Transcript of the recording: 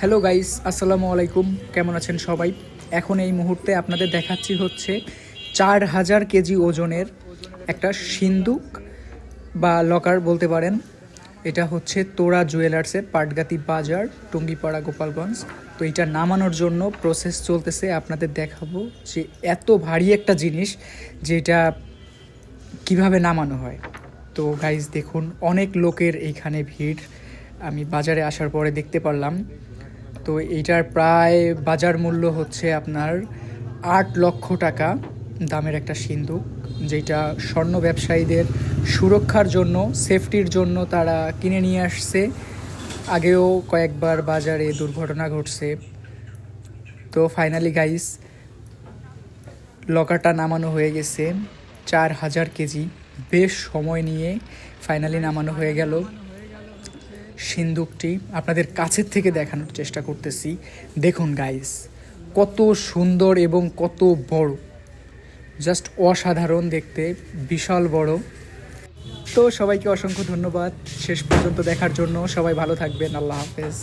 Hello guys, আসসালামু আলাইকুম। কেমন আছেন সবাই? এখন এই মুহূর্তে আপনাদের দেখাচ্ছি হচ্ছে 4000 কেজি ওজনের একটা সিন্দুক বা লকার বলতে পারেন। এটা হচ্ছে তোরা জুয়েলার্সের পাটগাতি বাজার, টুঙ্গিপাড়া, গোপালগঞ্জ। তো এটা নামানোর জন্য প্রসেস চলতেছে, আপনাদের দেখাবো যে এত ভারী একটা জিনিস যেটা কিভাবে নামানো হয়। তো গাইস দেখুন, অনেক লোকের এইখানে ভিড় আমি বাজারে আসার পরে দেখতে পারলাম। তো এইটার প্রায় বাজার মূল্য হচ্ছে আপনার 8 লক্ষ টাকা দামের একটা সিন্দুক, যেটা স্বর্ণ ব্যবসায়ীদের সুরক্ষার জন্য, সেফটির জন্য তারা কিনে নিয়ে আসছে। আগেও কয়েকবার বাজারে দুর্ঘটনা ঘটছে। তো ফাইনালি গাইস, লকারটা নামানো হয়ে গেছে। 4000 কেজি, বেশ সময় নিয়ে ফাইনালি নামানো হয়ে গেল। সিন্দুকটি আপনাদের কাছের থেকে দেখানোর চেষ্টা করতেছি। দেখুন গাইস, কত সুন্দর এবং কত বড়, জাস্ট অসাধারণ দেখতে, বিশাল বড়। তো সবাইকে অসংখ্য ধন্যবাদ শেষ পর্যন্ত দেখার জন্য। সবাই ভালো থাকবেন, আল্লাহ হাফেজ।